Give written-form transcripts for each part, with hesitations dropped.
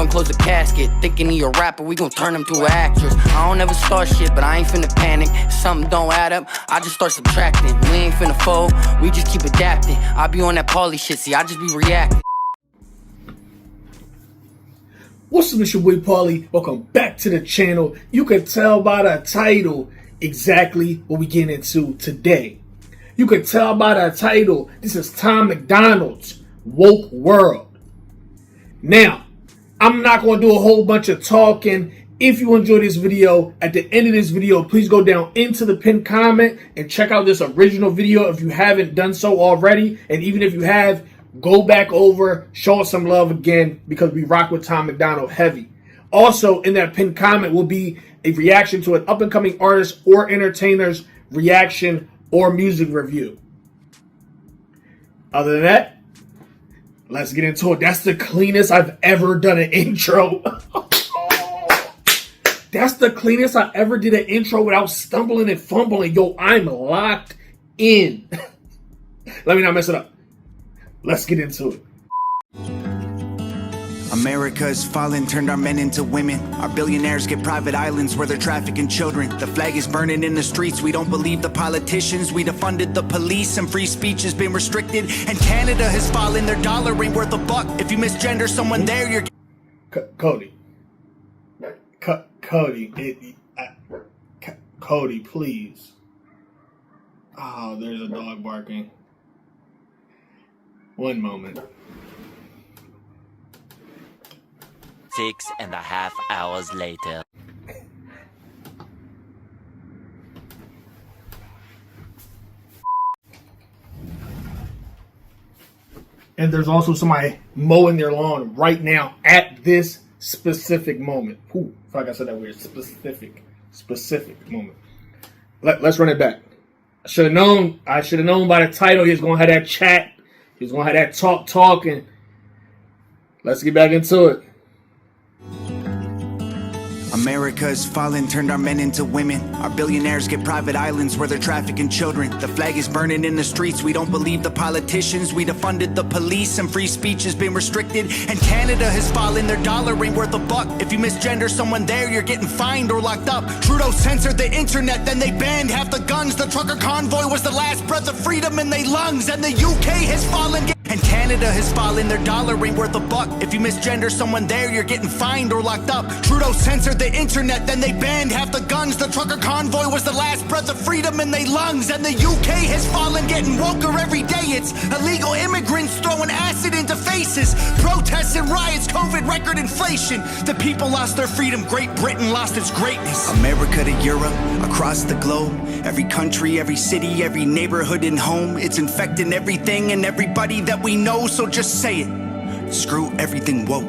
close the casket. Thinking he a rapper, we gon' turn him to an actress. I don't ever start shit, but I ain't finna panic. If something don't add up, I just start subtracting. We ain't finna fold, we just keep adapting. I be on that Paulie shit, see, I just be reacting. What's up, it's your boy Paulie. Welcome back to the channel. You can tell by the title exactly what we get into today. You can tell by the title, this is Tom MacDonald's Woke World. Now, I'm not going to do a whole bunch of talking. If you enjoyed this video, at the end of this video, please go down into the pinned comment and check out this original video if you haven't done so already. And even if you have, go back over, show us some love again, because we rock with Tom MacDonald heavy. Also, in that pinned comment will be a reaction to an up-and-coming artist or entertainer's reaction or music review. Other than that, let's get into it. That's the cleanest I've ever done an intro. That's the cleanest I ever did an intro without stumbling and fumbling. Yo, I'm locked in. Let me not mess it up. Let's get into it. America is fallen, turned our men into women. Our billionaires get private islands where they're trafficking children. The flag is burning in the streets. We don't believe the politicians. We defunded the police and free speech has been restricted. And Canada has fallen. Their dollar ain't worth a buck. If you misgender someone there, you're... Cody. Cody, please. Oh, there's a dog barking. One moment. 6.5 hours later. And there's also somebody mowing their lawn right now at this specific moment. Ooh, I feel like I said that weird. Specific moment. Let's run it back. I should have known by the title he was going to have that chat. He was going to have that talking. Let's get back into it. America is fallen, turned our men into women. Our billionaires get private islands where they're trafficking children. The flag is burning in the streets. We don't believe the politicians. We defunded the police and free speech has been restricted. And Canada has fallen. Their dollar ain't worth a buck. If you misgender someone there, you're getting fined or locked up. Trudeau censored the internet, then they banned half the guns. The trucker convoy was the last breath of freedom in their lungs. And the UK has fallen. And Canada has fallen. Their dollar ain't worth a buck. If you misgender someone there, you're getting fined or locked up. Trudeau censored the internet, then they banned half the guns. The trucker convoy was the last breath of freedom in their lungs. And the UK has fallen, getting woker every day. It's illegal immigrants throwing acid into faces. Protests and riots, COVID record inflation. The people lost their freedom, Great Britain lost its greatness. America to Europe, across the globe. Every country, every city, every neighborhood and home. It's infecting everything and everybody that we know, so just say it. Screw everything woke.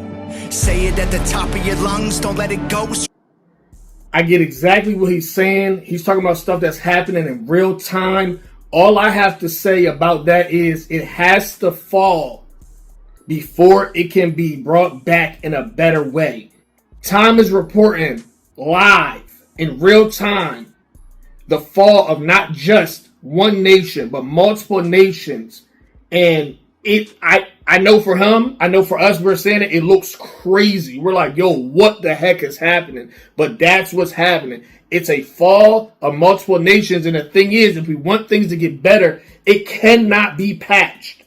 Say it at the top of your lungs, don't let it go. I get exactly what he's saying. He's talking about stuff that's happening in real time. All I have to say about that is it has to fall before it can be brought back in a better way. Tom is reporting live in real time the fall of not just one nation, but multiple nations. And I know for him, I know for us, we're saying it looks crazy. We're like, yo, what the heck is happening? But that's what's happening. It's a fall of multiple nations. And the thing is, if we want things to get better, it cannot be patched.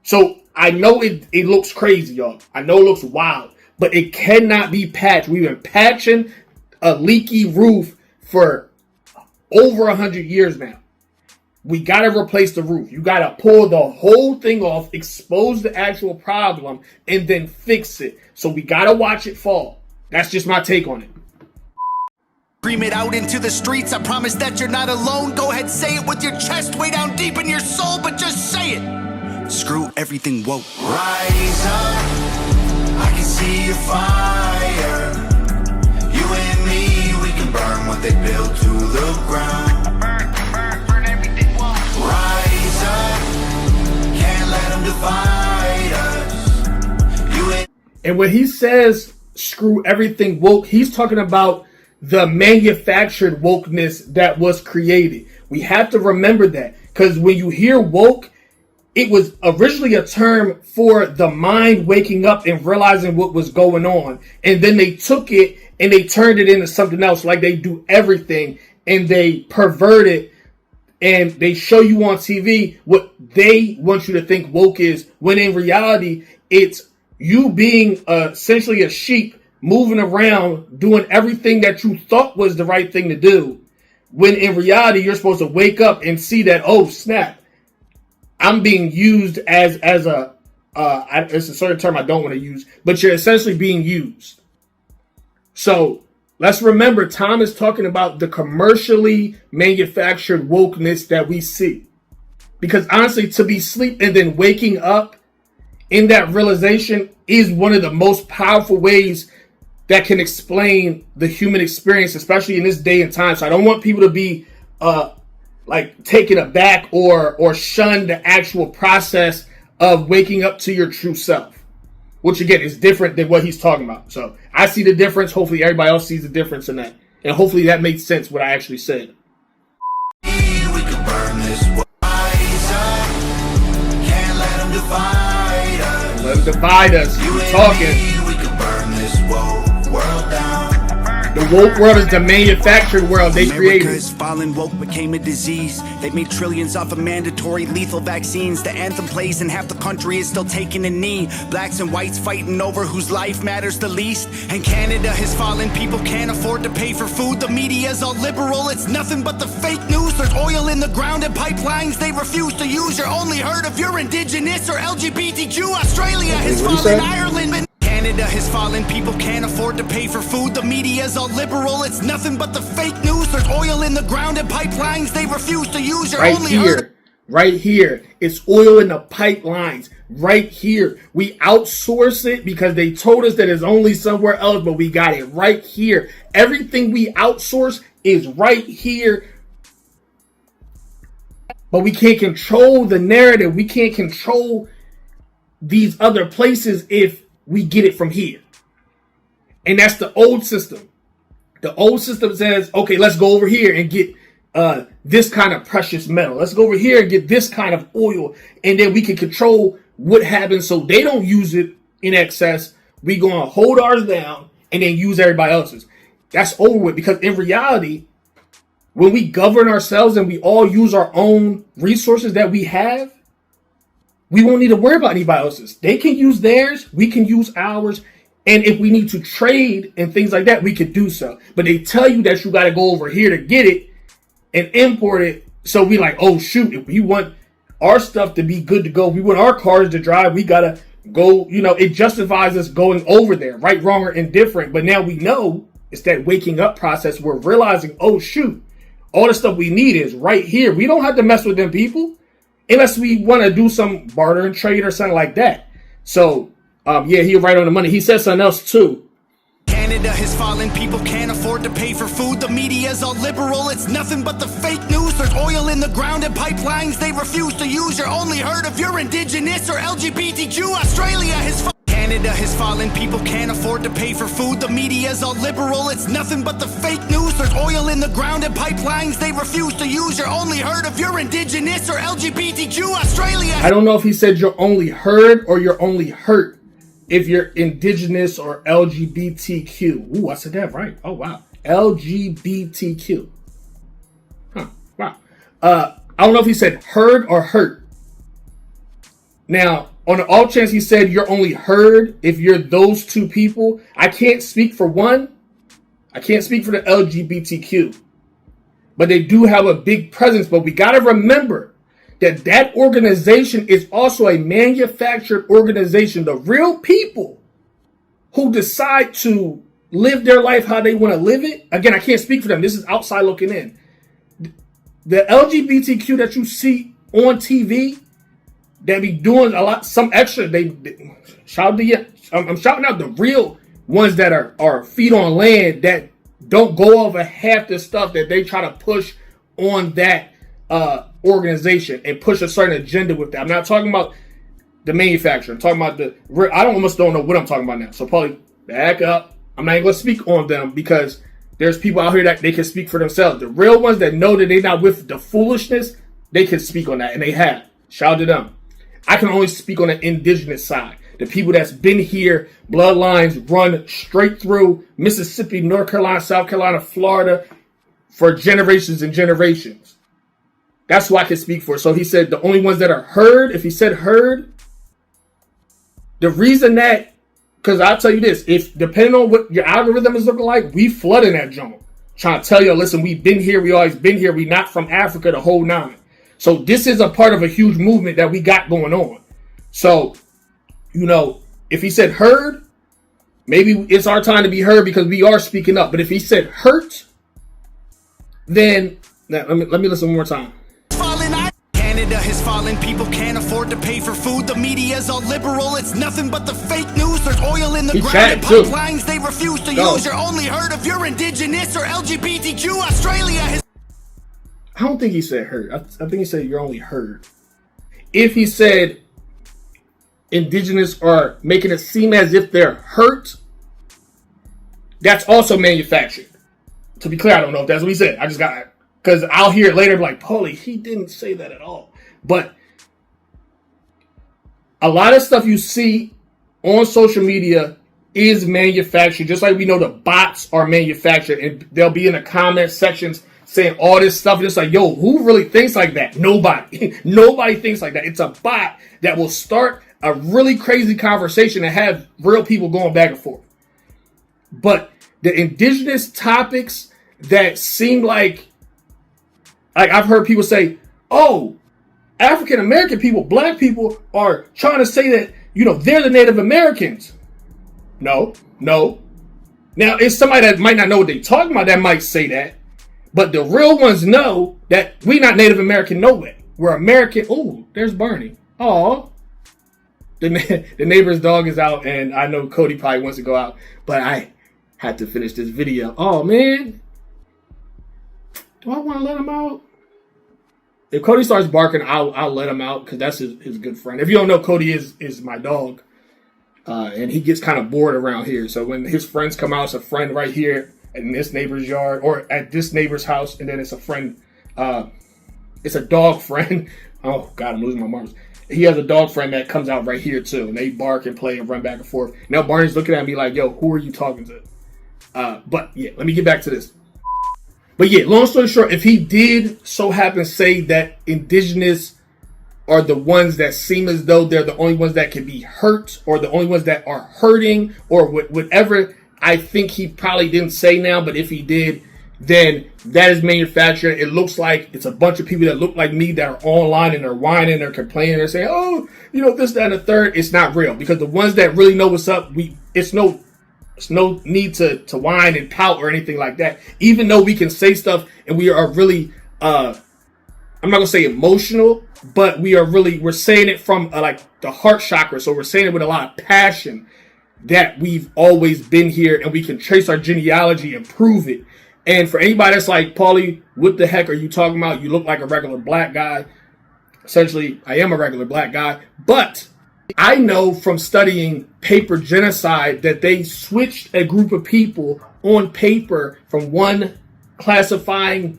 So I know it looks crazy, y'all. I know it looks wild, but it cannot be patched. We've been patching a leaky roof for over 100 years now. We got to replace the roof. You got to pull the whole thing off, expose the actual problem, and then fix it. So we got to watch it fall. That's just my take on it. Scream it out into the streets. I promise that you're not alone. Go ahead, say it with your chest way down deep in your soul, but just say it. Screw everything woke. Rise up. I can see your fire. You and me, we can burn what they built to the ground. And when he says screw everything woke, he's talking about the manufactured wokeness that was created. We have to remember that, because when you hear woke, it was originally a term for the mind waking up and realizing what was going on. And then they took it and they turned it into something else, like they do everything, and they pervert it and they show you on TV what they want you to think woke is, when in reality, it's you being essentially a sheep moving around doing everything that you thought was the right thing to do, when in reality, you're supposed to wake up and see that, oh, snap, I'm being used as a, it's a certain term I don't want to use, but you're essentially being used. So let's remember, Tom is talking about the commercially manufactured wokeness that we see. Because honestly, to be asleep and then waking up in that realization is one of the most powerful ways that can explain the human experience, especially in this day and time. So I don't want people to be like taken aback or shun the actual process of waking up to your true self, which again is different than what he's talking about. So I see the difference. Hopefully everybody else sees the difference in that. And hopefully that makes sense what I actually said. We can burn this can't let them divide us. Let them divide us. Keep talking. We can burn this world down. The woke world is the manufactured world they created. America's fallen woke became a disease. They made trillions off of mandatory lethal vaccines. The anthem plays and half the country is still taking a knee. Blacks and whites fighting over whose life matters the least. And Canada has fallen, people can't afford to pay for food. The media's all liberal, it's nothing but the fake news. There's oil in the ground and pipelines they refuse to use. You're only heard if you're indigenous or LGBTQ. Australia has fallen, Ireland. Canada has fallen, people can't afford to pay for food. The media's all liberal, it's nothing but the fake news. There's oil in the ground and pipelines they refuse to use. You're right only here, right here. It's oil in the pipelines. Right here. We outsource it because they told us that it's only somewhere else, but we got it right here. Everything we outsource is right here. But we can't control the narrative. We can't control these other places if we get it from here. And that's the old system. The old system says, okay, let's go over here and get this kind of precious metal. Let's go over here and get this kind of oil. And then we can control what happens so they don't use it in excess. We're going to hold ours down and then use everybody else's. That's over with, because in reality, when we govern ourselves and we all use our own resources that we have, we won't need to worry about anybody else's. They can use theirs, we can use ours, and if we need to trade and things like that, we could do so. But they tell you that you got to go over here to get it and import it. So we like, oh shoot, if we want our stuff to be good to go, we want our cars to drive, we got to go, it justifies us going over there, right, wrong, or indifferent. But now we know it's that waking up process. We're realizing, oh shoot, all the stuff we need is right here. We don't have to mess with them people unless we want to do some barter and trade or something like that. So, yeah, he's right on the money. He said something else too. Canada has fallen, people can't afford to pay for food. The media's all liberal, it's nothing but the fake news. There's oil in the ground and pipelines they refuse to use. You're only heard if you're indigenous or LGBTQ. Australia has Canada has fallen, people can't afford to pay for food. The media's all liberal, it's nothing but the fake news. There's oil in the ground and pipelines they refuse to use. You're only heard if you're indigenous or LGBTQ. Australia. I don't know if he said you're only heard or you're only hurt if you're indigenous or LGBTQ. Ooh, I said that right. Oh, wow. LGBTQ. Huh, wow. I don't know if he said heard or hurt. Now, on the off chance he said you're only heard if you're those two people, I can't speak for one. I can't speak for the LGBTQ. But they do have a big presence. But we got to remember that that organization is also a manufactured organization. The real people who decide to live their life how they want to live it. Again, I can't speak for them. This is outside looking in. The LGBTQ that you see on TV, they be doing a lot, some extra. They shout to you. I'm shouting out the real ones that are feet on land that don't go over half the stuff that they try to push on that organization and push a certain agenda with that. I'm not talking about the manufacturer. I'm talking about I almost don't know what I'm talking about now. So Paulie, back up. I'm not even going to speak on them because there's people out here that they can speak for themselves. The real ones that know that they're not with the foolishness, they can speak on that, and they have. Shout out to them. I can only speak on the indigenous side. The people that's been here, bloodlines run straight through Mississippi, North Carolina, South Carolina, Florida for generations and generations. That's who I can speak for. So he said the only ones that are heard, if he said heard, the reason that, because I'll tell you this, if depending on what your algorithm is looking like, we flooding that joint. Trying to tell you, listen, we've been here, we always been here, we not from Africa, the whole nine. So this is a part of a huge movement that we got going on. So, you know, if he said heard, maybe it's our time to be heard because we are speaking up. But if he said hurt, then let me listen one more time. Canada has fallen, people can't afford to pay for food. The media's all liberal, it's nothing but the fake news. There's oil in the ground and pipelines they refuse to use. You're only heard if you're indigenous or LGBTQ. Australia has... I don't think he said hurt. I think he said you're only heard. If he said indigenous are making it seem as if they're hurt, that's also manufactured. To be clear, I don't know if that's what he said. I just got... Because I'll hear it later like, Paulie, he didn't say that at all. But a lot of stuff you see on social media is manufactured. Just like we know the bots are manufactured. And they'll be in the comment sections saying all this stuff. And it's like, yo, who really thinks like that? Nobody. Nobody thinks like that. It's a bot that will start a really crazy conversation and have real people going back and forth. But the indigenous topics that seem like I've heard people say, oh, African American people, black people are trying to say that, you know, they're the Native Americans. No. Now, it's somebody that might not know what they're talking about that might say that. But the real ones know that we're not Native American no way. We're American. Oh, there's Barney. Oh, the neighbor's dog is out, and I know Cody probably wants to go out, but I had to finish this video. Oh, man. Do I want to let him out? If Cody starts barking, I'll let him out because that's his good friend. If you don't know, Cody is my dog. And he gets kind of bored around here. So when his friends come out, it's a friend right here in this neighbor's yard or at this neighbor's house. And then it's a friend. It's a dog friend. Oh, God, I'm losing my marbles. He has a dog friend that comes out right here, too. And they bark and play and run back and forth. Now Barney's looking at me like, yo, who are you talking to? But, yeah, let me get back to this. But yeah, long story short, if he did so happen say that indigenous are the ones that seem as though they're the only ones that can be hurt or the only ones that are hurting or whatever, I think he probably didn't say now, but if he did, then that is manufactured. It looks like it's a bunch of people that look like me that are online and they're whining, they're complaining, they're saying, oh, you know, this, that, and the third. It's not real because the ones that really know what's up, it's no need to whine and pout or anything like that. Even though we can say stuff and we are really, I'm not going to say emotional, but we're saying it from like the heart chakra. So we're saying it with a lot of passion that we've always been here and we can trace our genealogy and prove it. And for anybody that's like, Paulie, what the heck are you talking about? You look like a regular black guy. Essentially, I am a regular black guy, but I know from studying paper genocide that they switched a group of people on paper from one classifying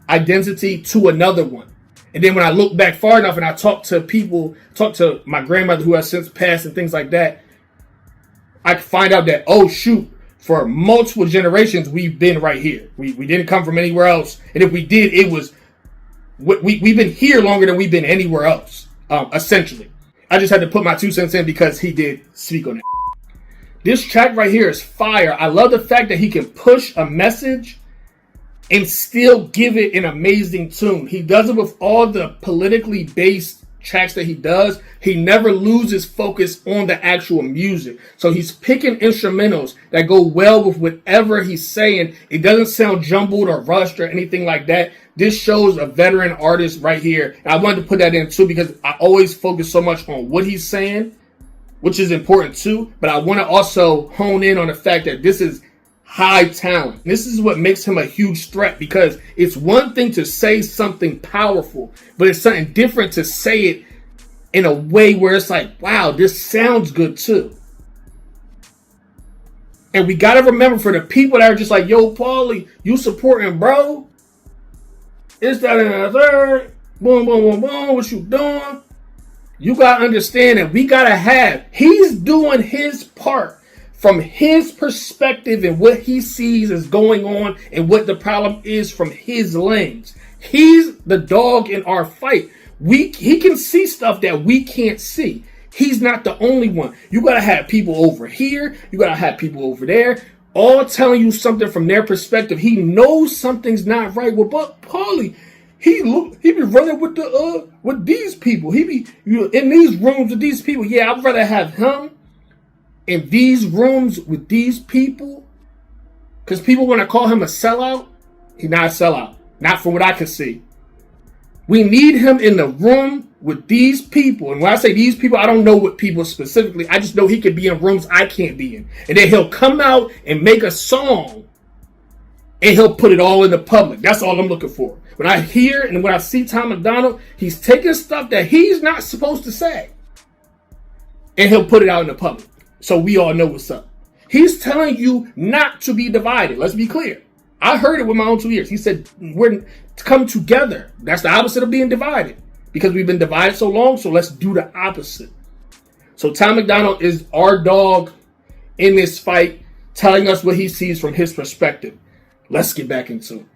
identity to another one. And then when I look back far enough and I talk to my grandmother who has since passed and things like that, I find out that, oh, shoot, for multiple generations, we've been right here. We didn't come from anywhere else. And if we did, it was, we've been here longer than we've been anywhere else, essentially. I just had to put my 2 cents in because he did speak on it. This track right here is fire. I love the fact that he can push a message and still give it an amazing tune. He does it with all the politically based tracks that he does. He never loses focus on the actual music. So he's picking instrumentals that go well with whatever he's saying. It doesn't sound jumbled or rushed or anything like that. This shows a veteran artist right here. And I wanted to put that in too because I always focus so much on what he's saying, which is important too. But I want to also hone in on the fact that this is high talent. This is what makes him a huge threat because it's one thing to say something powerful, but it's something different to say it in a way where it's like, wow, this sounds good too. And we got to remember for the people that are just like, yo, Paulie, you supporting bro? It's that and the third. Boom, boom, boom, boom. What you doing? You got to understand that he's doing his part from his perspective and what he sees is going on and what the problem is from his lens. He's the dog in our fight. He can see stuff that we can't see. He's not the only one. You got to have people over here. You got to have people over there, all telling you something from their perspective. He knows something's not right. Well, but Paulie, he be running with these people. He be in these rooms with these people. Yeah, I'd rather have him in these rooms with these people, because people want to call him a sellout. He's not a sellout, not from what I can see. We need him in the room with these people. And when I say these people, I don't know what people specifically. I just know he could be in rooms I can't be in. And then he'll come out and make a song and he'll put it all in the public. That's all I'm looking for. When I hear and when I see Tom MacDonald, he's taking stuff that he's not supposed to say and he'll put it out in the public so we all know what's up. He's telling you not to be divided. Let's be clear. I heard it with my own 2 ears. He said, we're to come together. That's the opposite of being divided, because we've been divided so long. So let's do the opposite. So Tom MacDonald is our dog in this fight, telling us what he sees from his perspective. Let's get back into it.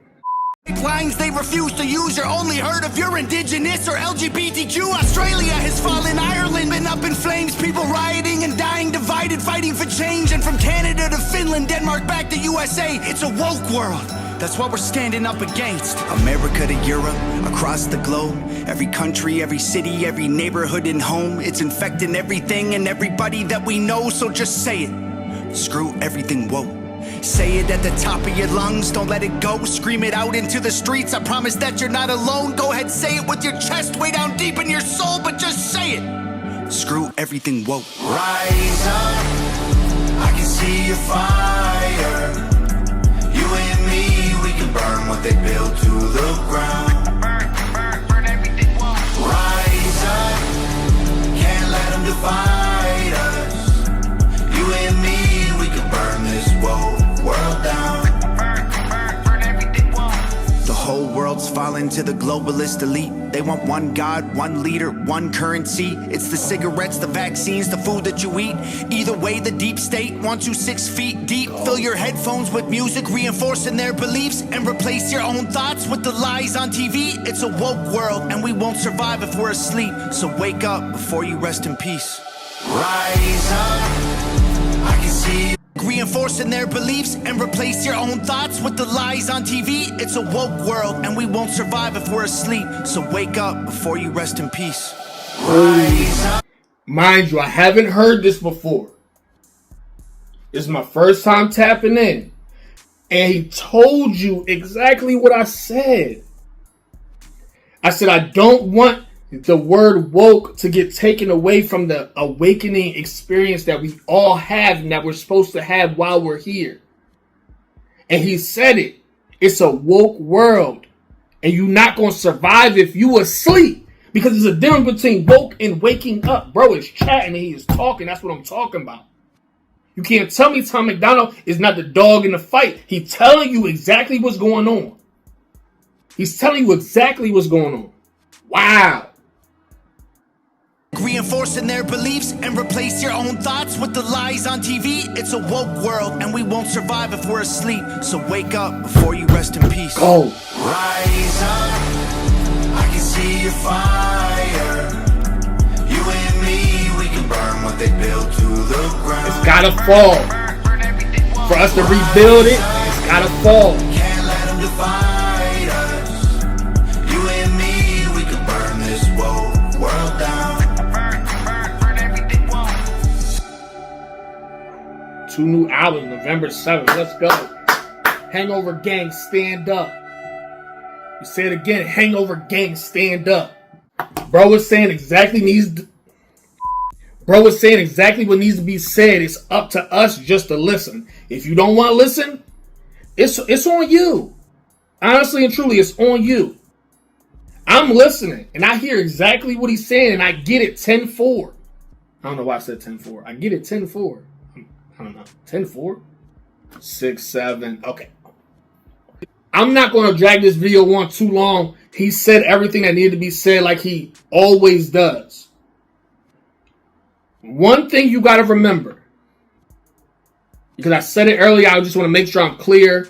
Lines they refuse to use, you're only heard if you're indigenous or LGBTQ. Australia has fallen, Ireland been up in flames, people rioting and dying, divided, fighting for change. And from Canada to Finland, Denmark back to USA, it's a woke world. That's what we're standing up against. America to Europe, across the globe, every country, every city, every neighborhood and home. It's infecting everything and everybody that we know, so just say it. Screw everything woke. Say it at the top of your lungs, don't let it go. Scream it out into the streets, I promise that you're not alone. Go ahead, say it with your chest, way down deep in your soul, but just say it. Screw everything woke. Rise up, I can see your fire. You and me, we can burn what they built to the ground. Burn everything woke. Rise up, can't let them divide us. You and me, we can burn this woke world down. Burn everything woke. The whole world's falling to the globalist elite. They want one God, one leader, one currency. It's the cigarettes, the vaccines, the food that you eat. Either way, the deep state wants you 6 feet deep. Fill your headphones with music, reinforcing their beliefs, and replace your own thoughts with the lies on TV. It's a woke world, and we won't survive if we're asleep. So wake up before you rest in peace. Rise up, I can see you. Reinforcing their beliefs and replace your own thoughts with the lies on TV. It's a woke world, and we won't survive if we're asleep. So wake up before you rest in peace. Rise up. Mind you, I haven't heard this before. This is my first time tapping in. And he told you exactly what I said. I said, I don't want the word woke to get taken away from the awakening experience that we all have and that we're supposed to have while we're here. And he said it. It's a woke world. And you're not going to survive if you asleep. Because there's a difference between woke and waking up. Bro is chatting and he is talking. That's what I'm talking about. You can't tell me Tom MacDonald is not the dog in the fight. He's telling you exactly what's going on. He's telling you exactly what's going on. Wow. Reinforcing their beliefs and replace your own thoughts with the lies on TV. It's a woke world, and we won't survive if we're asleep. So wake up before you rest in peace. Go. Rise up, I can see your fire. You and me, we can burn what they built to the ground. It's gotta fall. For us to rebuild it, it's gotta fall. Can't let them divide us. You and me, we can burn this woke world down. 2 new albums, November 7th. Let's go. Hangover Gang, stand up. You say it again. Hangover Gang, stand up. Bro is saying exactly what needs to be said. It's up to us just to listen. If you don't want to listen, it's on you. Honestly and truly, it's on you. I'm listening, and I hear exactly what he's saying, and I get it 10-4. I don't know why I said 10-4. I get it 10-4. I don't know. 10-4? 6-7. Okay. I'm not going to drag this video on too long. He said everything that needed to be said like he always does. One thing you got to remember, because I said it earlier, I just want to make sure I'm clear.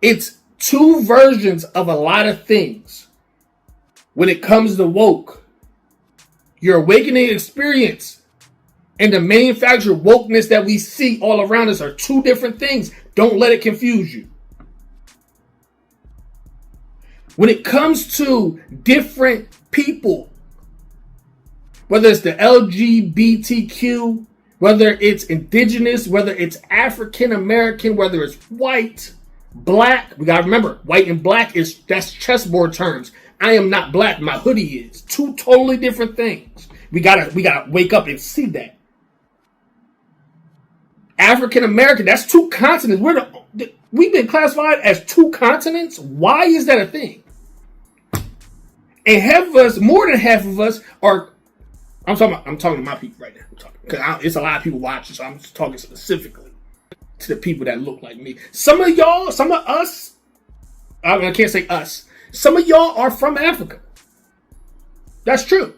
It's two versions of a lot of things when it comes to woke. Your awakening experience and the manufactured wokeness that we see all around us are two different things. Don't let it confuse you. When it comes to different people, whether it's the LGBTQ, whether it's indigenous, whether it's African American, whether it's white, black, we gotta remember, white and black that's chessboard terms. I am not black, my hoodie is. Two totally different things. We gotta wake up and see that. African American, that's two continents. We've been classified as two continents. Why is that a thing? And half of us, more than half of us, are. I'm talking to my people right now. Because it's a lot of people watching, so I'm just talking specifically to the people that look like me. Some of y'all, some of us, I can't say us. Some of y'all are from Africa. That's true.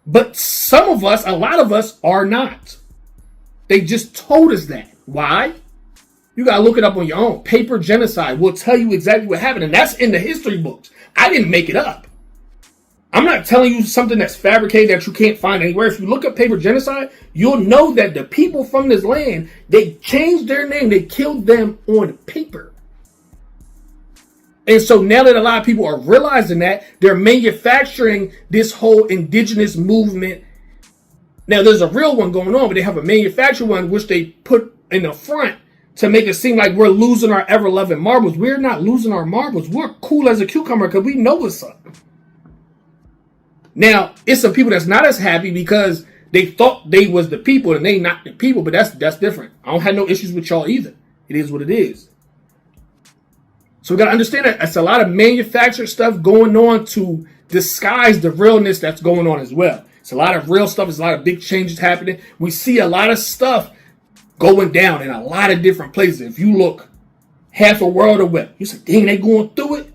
But some of us, a lot of us, are not. They just told us that. Why? You got to look it up on your own. Paper genocide will tell you exactly what happened. And that's in the history books. I didn't make it up. I'm not telling you something that's fabricated that you can't find anywhere. If you look up paper genocide, you'll know that the people from this land, they changed their name. They killed them on paper. And so now that a lot of people are realizing that, they're manufacturing this whole indigenous movement. Now, there's a real one going on, but they have a manufactured one which they put in the front to make it seem like we're losing our ever-loving marbles. We're not losing our marbles. We're cool as a cucumber because we know what's up. Now, it's some people that's not as happy because they thought they was the people and they not the people, but that's different. I don't have no issues with y'all either. It is what it is. So we got to understand that it's a lot of manufactured stuff going on to disguise the realness that's going on as well. It's a lot of real stuff. There's a lot of big changes happening. We see a lot of stuff going down in a lot of different places. If you look half a world away, you say, dang, they going through it.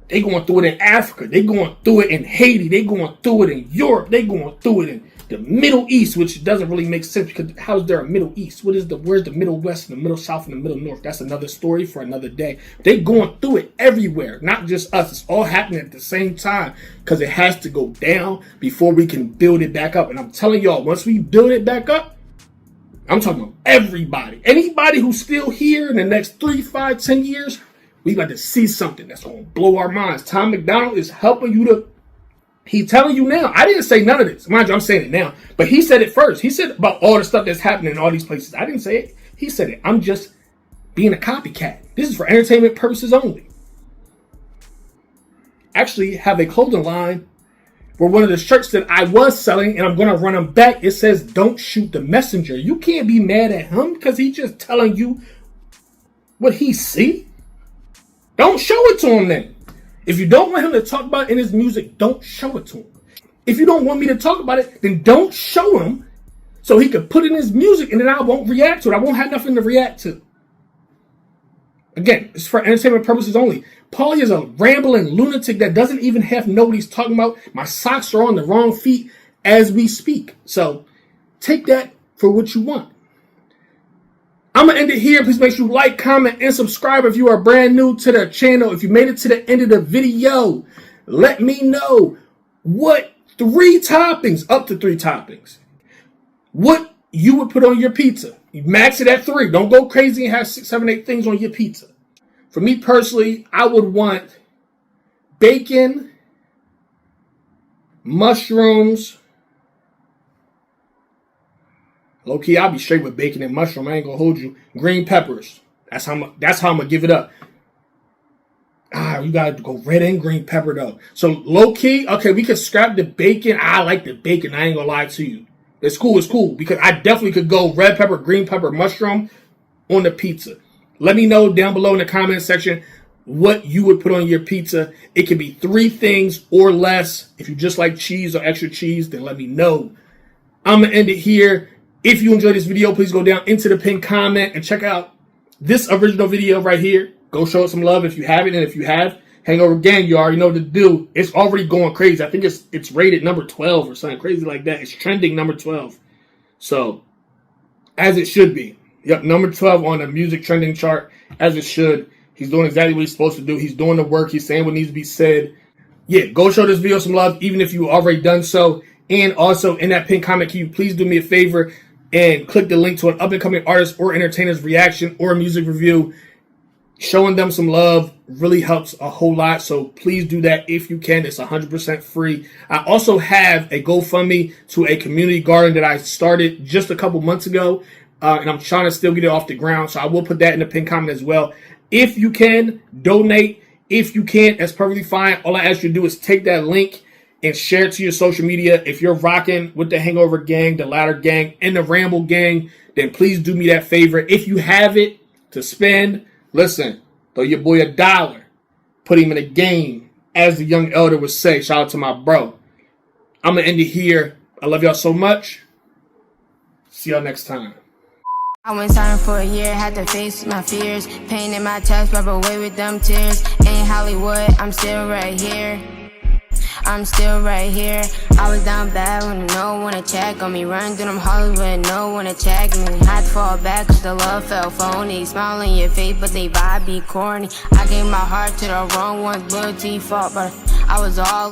They going through it in Africa. They going through it in Haiti. They going through it in Europe. They going through it in the Middle East, which doesn't really make sense because how's there a Middle East? Where's the Middle West and the Middle South and the Middle North? That's another story for another day. They going through it everywhere, not just us. It's all happening at the same time because it has to go down before we can build it back up. And I'm telling y'all, once we build it back up, I'm talking about everybody. Anybody who's still here in the next 3, 5, 10 years, we about to see something that's going to blow our minds. Tom MacDonald is helping you to, he's telling you now. I didn't say none of this. Mind you, I'm saying it now. But he said it first. He said about all the stuff that's happening in all these places. I didn't say it. He said it. I'm just being a copycat. This is for entertainment purposes only. Actually, have a clothing line where one of the shirts that I was selling, and I'm going to run them back, it says, don't shoot the messenger. You can't be mad at him because he's just telling you what he see. Don't show it to him then. If you don't want him to talk about it in his music, don't show it to him. If you don't want me to talk about it, then don't show him so he can put it in his music and then I won't react to it. I won't have nothing to react to. Again, it's for entertainment purposes only. Paulie is a rambling lunatic that doesn't even know what he's talking about. My socks are on the wrong feet as we speak. So take that for what you want. I'm going to end it here. Please make sure you like, comment, and subscribe if you are brand new to the channel. If you made it to the end of the video, let me know what 3 toppings, up to 3 toppings, what you would put on your pizza. You max it at 3. Don't go crazy and have 6, 7, 8 things on your pizza. For me personally, I would want bacon, mushrooms. Low key, I'll be straight with bacon and mushroom. I ain't gonna hold you. Green peppers. That's how I'm gonna give it up. You gotta go red and green pepper though. So low key, okay, we could scrap the bacon. I like the bacon. I ain't gonna lie to you. It's cool because I definitely could go red pepper, green pepper, mushroom on the pizza. Let me know down below in the comment section what you would put on your pizza. It can be 3 things or less. If you just like cheese or extra cheese, then let me know. I'm gonna end it here. If you enjoyed this video, please go down into the pinned comment and check out this original video right here. Go show it some love if you haven't, and if you have, Hangover Gang, you already know what to do. It's already going crazy. I think it's rated number 12 or something crazy like that. It's trending number 12. So, as it should be. Yep, number 12 on the music trending chart, as it should. He's doing exactly what he's supposed to do. He's doing the work. He's saying what needs to be said. Yeah, go show this video some love, even if you already done so. And also, in that pinned comment, can you please do me a favor and click the link to an up-and-coming artist or entertainer's reaction or music review. Showing them some love really helps a whole lot, so please do that if you can. It's 100% free. I also have a GoFundMe to a community garden that I started just a couple months ago, and I'm trying to still get it off the ground, so I will put that in the pinned comment as well. If you can, donate. If you can't, that's perfectly fine. All I ask you to do is take that link and share it to your social media. If you're rocking with the Hangover Gang, the Ladder Gang, and the Ramble Gang, then please do me that favor. If you have it to spend, listen, throw your boy $1. Put him in a game, as the young elder would say. Shout out to my bro. I'm going to end it here. I love y'all so much. See y'all next time. I went silent for a year, had to face my fears. Pain in my chest, wipe away with them tears. Ain't Hollywood, I'm still right here. I'm still right here. I was down bad when no one to check on me. Run through them Hollywood, no one to check me. Had to fall back cause the love felt phony. Smile on your face but they vibe be corny. I gave my heart to the wrong one, loyalty fault, but I was all